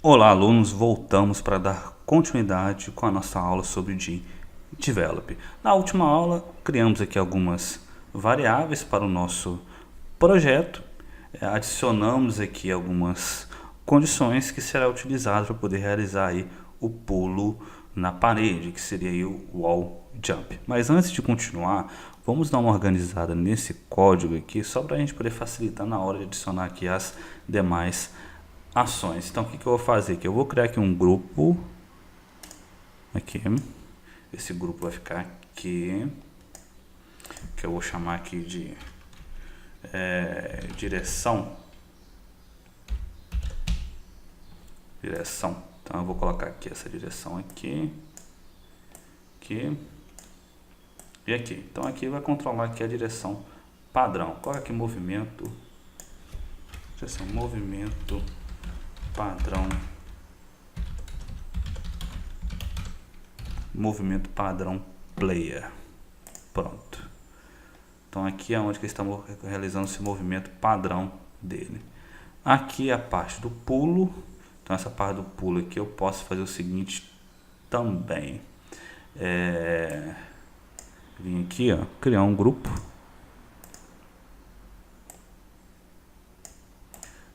Olá, alunos! Voltamos para dar continuidade com a nossa aula sobre Develop. Na última aula, criamos aqui algumas variáveis para o nosso projeto, adicionamos aqui algumas condições que será utilizado para poder realizar aí o pulo na parede, que seria aí o wall jump. Mas antes de continuar, vamos dar uma organizada nesse código aqui, só para a gente poder facilitar na hora de adicionar aqui as demais ações. Então o que eu vou fazer aqui? Eu vou criar aqui um grupo aqui, esse grupo vai ficar aqui, que eu vou chamar aqui de direção. Então eu vou colocar aqui essa direção aqui e aqui. Então aqui vai controlar aqui a direção padrão. Coloca aqui movimento padrão player. Pronto. Então aqui é onde que estamos realizando esse movimento padrão dele. Aqui é a parte do pulo. Então essa parte do pulo aqui eu posso fazer o seguinte também. Vim aqui, ó, criar um grupo.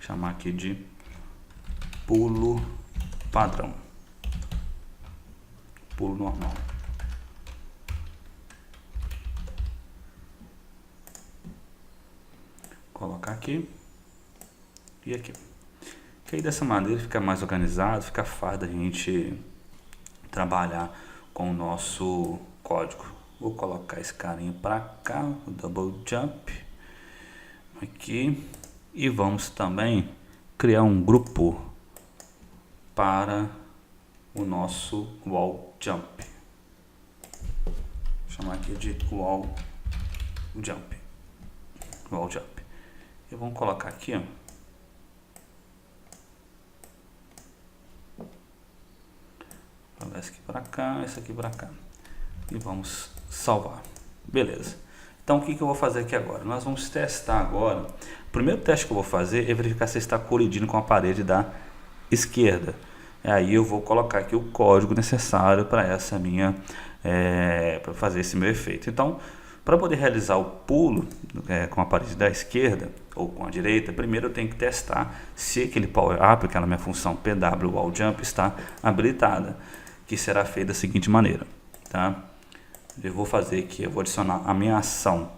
Chamar aqui de pulo padrão. Pulo normal. Colocar aqui e aqui. Que aí dessa maneira fica mais organizado, fica fácil da gente trabalhar com o nosso código. Vou colocar esse carinha para cá, o double jump aqui, e vamos também criar um grupo para o nosso wall jump. Vou chamar aqui de wall jump. E vamos colocar aqui, ó, esse aqui para cá, esse aqui para cá, e vamos salvar. Beleza. Então o que eu vou fazer aqui agora? Nós vamos testar agora. O primeiro teste que eu vou fazer é verificar se está colidindo com a parede da esquerda. Aí eu vou colocar aqui o código necessário para essa minha para fazer esse meu efeito. Então, para poder realizar o pulo com a parede da esquerda ou com a direita, primeiro eu tenho que testar se aquele power up, aquela minha função pw wall jump, está habilitada, que será feita da seguinte maneira, tá? Eu vou fazer aqui, eu vou adicionar a minha ação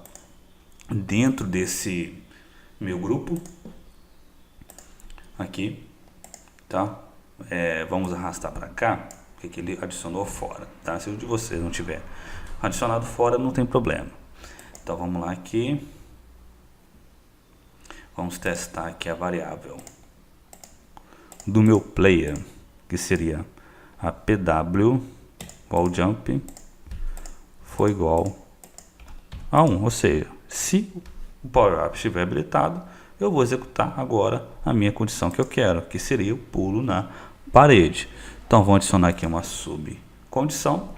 dentro desse meu grupo aqui, tá? Vamos arrastar para cá, porque ele adicionou fora, tá? Se o de vocês não tiver adicionado fora, não tem problema. Então vamos lá aqui, vamos testar aqui a variável do meu player, que seria a pw wall jump for igual a 1, ou seja, se o power up estiver habilitado, eu vou executar agora a minha condição que eu quero, que seria o pulo na parede. Então vou adicionar aqui uma subcondição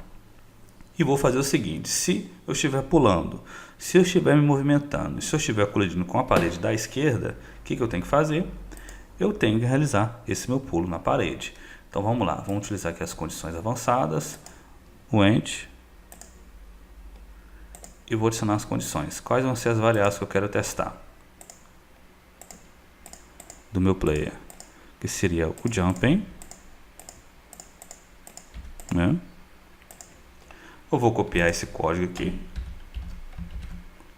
e vou fazer o seguinte: se eu estiver pulando, se eu estiver me movimentando, se eu estiver colidindo com a parede da esquerda, o que eu tenho que fazer? Eu tenho que realizar esse meu pulo na parede. Então vamos lá, vamos utilizar aqui as condições avançadas, o end, e vou adicionar as condições. Quais vão ser as variáveis que eu quero testar do meu player? Que seria o jumping, né? Eu vou copiar esse código aqui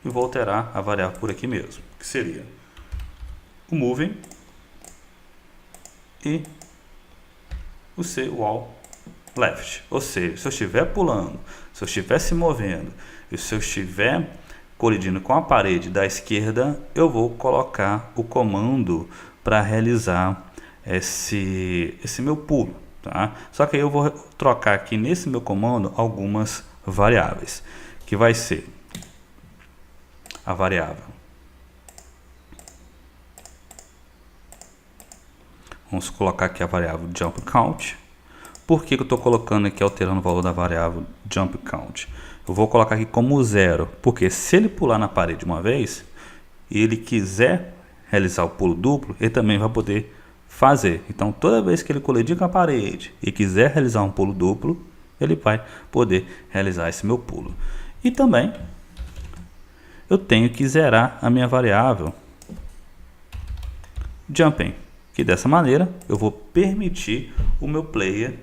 e vou alterar a variável por aqui mesmo, que seria o moving e o C wall left. Ou seja, se eu estiver pulando, se eu estiver se movendo e se eu estiver colidindo com a parede da esquerda, eu vou colocar o comando para realizar esse meu pulo, tá? Só que aí eu vou trocar aqui nesse meu comando algumas variáveis, que vai ser a variável, vamos colocar aqui a variável jump count. Por que eu estou colocando aqui, alterando o valor da variável jump count? Eu vou colocar aqui como 0, porque se ele pular na parede uma vez e ele quiser realizar o pulo duplo, ele também vai poder fazer. Então, toda vez que ele colidir com a parede e quiser realizar um pulo duplo, ele vai poder realizar esse meu pulo. E também eu tenho que zerar a minha variável jumping, que dessa maneira eu vou permitir o meu player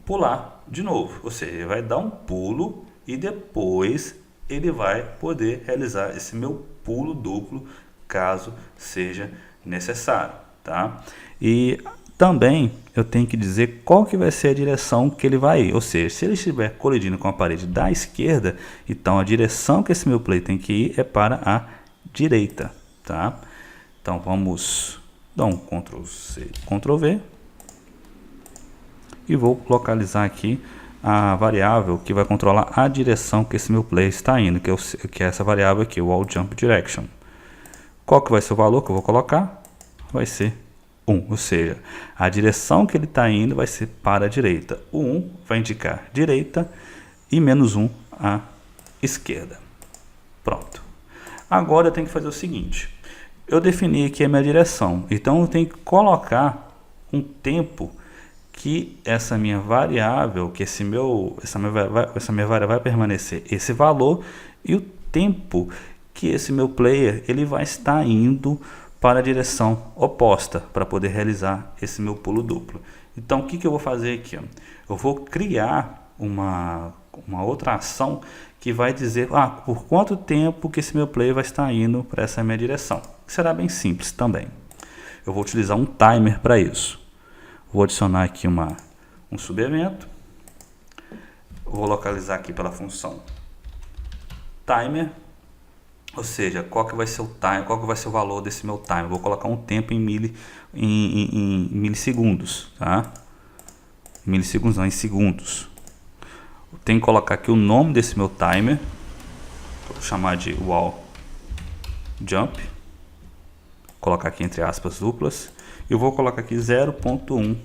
pular de novo, ou seja, ele vai dar um pulo e depois ele vai poder realizar esse meu pulo duplo caso seja necessário, tá? E também eu tenho que dizer qual que vai ser a direção que ele vai ir, ou seja, se ele estiver colidindo com a parede da esquerda, então a direção que esse meu player tem que ir é para a direita, tá? Então vamos dar um Ctrl C, Ctrl V e vou localizar aqui a variável que vai controlar a direção que esse meu player está indo, que é essa variável aqui, o wall jump direction. Qual que vai ser o valor que eu vou colocar? Vai ser 1, ou seja, a direção que ele está indo vai ser para a direita. O 1 vai indicar direita e menos 1 à esquerda. Pronto. Agora eu tenho que fazer o seguinte. Eu defini aqui a minha direção, então eu tenho que colocar um tempo que essa minha variável, que essa minha variável vai permanecer esse valor e o tempo que esse meu player ele vai estar indo para a direção oposta para poder realizar esse meu pulo duplo. Então o que eu vou fazer aqui? Eu vou criar uma outra ação que vai dizer por quanto tempo que esse meu player vai estar indo para essa minha direção. Será bem simples também. Eu vou utilizar um timer para isso. Vou adicionar aqui um subevento. Vou localizar aqui pela função timer. Ou seja, qual que vai ser o time, qual que vai ser o valor desse meu timer? Vou colocar um tempo em milissegundos, tá? Milissegundos não, em segundos. Tenho que colocar aqui o nome desse meu timer. Vou chamar de wall jump. Colocar aqui entre aspas duplas. E eu vou colocar aqui 0.1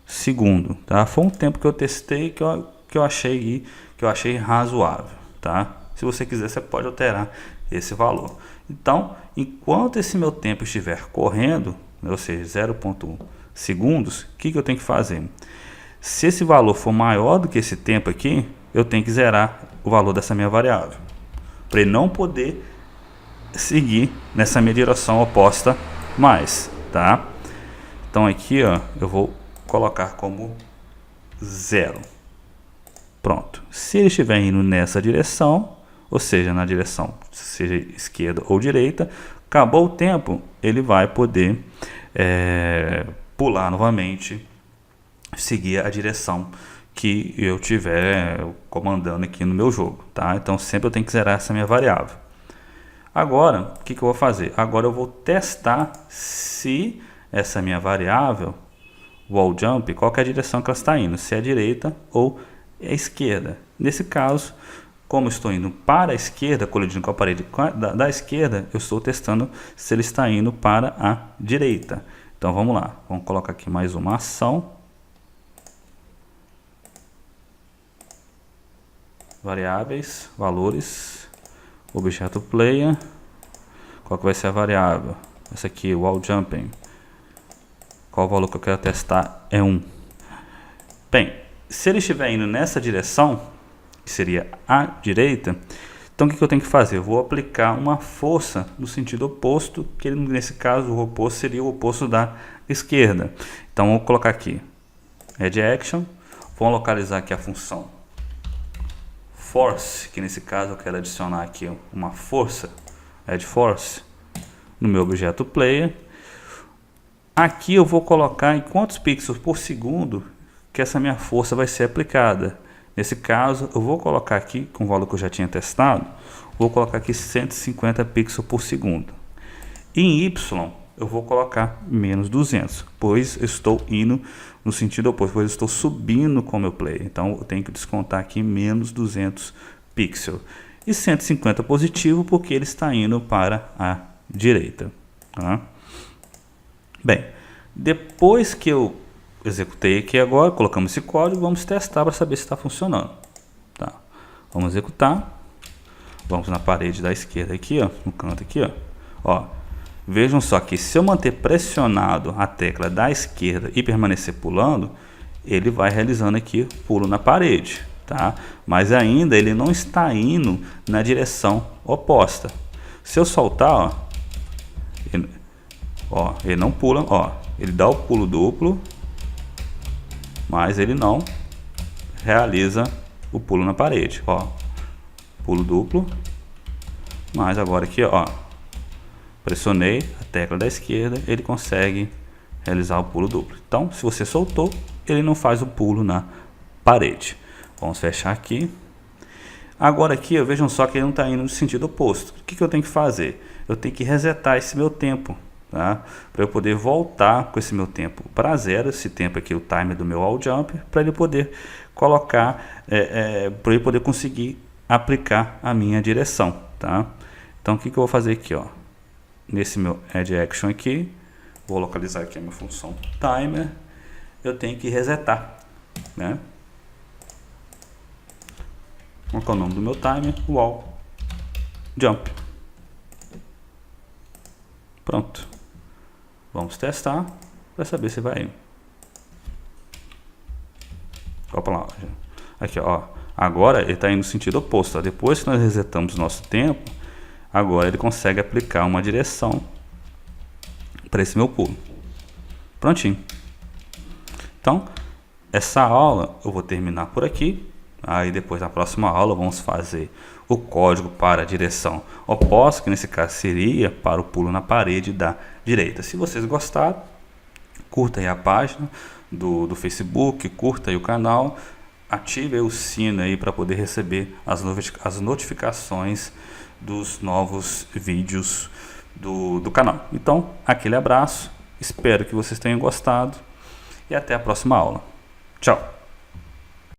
segundo, tá? Foi um tempo que eu testei que eu achei razoável, tá? Se você quiser, você pode alterar esse valor. Então, enquanto esse meu tempo estiver correndo, ou seja, 0.1 segundos, o que eu tenho que fazer? Se esse valor for maior do que esse tempo aqui, eu tenho que zerar o valor dessa minha variável, para ele não poder seguir nessa minha direção oposta mais, tá? Então aqui, ó, eu vou colocar como 0. Pronto. Se ele estiver indo nessa direção, ou seja, na direção, seja esquerda ou direita, acabou o tempo, ele vai poder pular novamente, seguir a direção que eu estiver comandando aqui no meu jogo, tá? Então sempre eu tenho que zerar essa minha variável. Agora, o que eu vou fazer? Agora eu vou testar se essa minha variável, wall jump, qual que é a direção que ela está indo, se é a direita ou a esquerda. Nesse caso, como eu estou indo para a esquerda, colidindo com a parede da esquerda, eu estou testando se ele está indo para a direita. Então vamos lá, vamos colocar aqui mais uma ação. Variáveis, valores, objeto player. Qual que vai ser a variável? Essa aqui, wall jumping. Qual o valor que eu quero testar? É 1. Bem, se ele estiver indo nessa direção, que seria a direita, então o que eu tenho que fazer? Eu vou aplicar uma força no sentido oposto, que nesse caso o oposto seria o oposto da esquerda. Então vou colocar aqui add action, vou localizar aqui a função force, que nesse caso eu quero adicionar aqui uma força, add force, no meu objeto player. Aqui eu vou colocar em quantos pixels por segundo que essa minha força vai ser aplicada. Nesse caso, eu vou colocar aqui, com o valor que eu já tinha testado, vou colocar aqui 150 pixels por segundo. Em Y, eu vou colocar menos 200, pois eu estou indo no sentido oposto, pois eu estou subindo com o meu player. Então, eu tenho que descontar aqui menos 200 pixels. E 150 positivo, porque ele está indo para a direita. Tá? Bem, depois que eu executei aqui agora, colocamos esse código, vamos testar para saber se está funcionando. Tá. Vamos executar. Vamos na parede da esquerda aqui, ó, no canto aqui, ó. Vejam só que se eu manter pressionado a tecla da esquerda e permanecer pulando, ele vai realizando aqui pulo na parede, tá? Mas ainda ele não está indo na direção oposta. Se eu soltar, ele não pula, ele dá o pulo duplo, mas ele não realiza o pulo na parede, pulo duplo, mas agora aqui, pressionei a tecla da esquerda, ele consegue realizar o pulo duplo. Então, se você soltou, ele não faz o pulo na parede. Vamos fechar aqui. Agora aqui, vejam só que ele não está indo no sentido oposto. O que eu tenho que fazer? Eu tenho que resetar esse meu tempo, tá? Para eu poder voltar com esse meu tempo para zero, esse tempo aqui, o timer do meu all jump, para ele poder colocar, para ele poder conseguir aplicar a minha direção, tá? Então, o que eu vou fazer aqui, nesse meu add action aqui, vou localizar aqui a minha função timer, eu tenho que resetar, né? Qual é o nome do meu timer? Wall Jump. Pronto. Vamos testar para saber se vai. Opa lá. Aqui, agora ele está indo no sentido oposto. Depois que nós resetamos nosso tempo, agora ele consegue aplicar uma direção para esse meu pulo. Prontinho. Então, essa aula eu vou terminar por aqui. Aí depois na próxima aula vamos fazer o código para a direção oposta, que nesse caso seria para o pulo na parede da direita. Se vocês gostaram, curta aí a página do Facebook, curta aí o canal, ative aí o sino aí para poder receber as notificações dos novos vídeos do canal. Então, aquele abraço, espero que vocês tenham gostado e até a próxima aula. Tchau!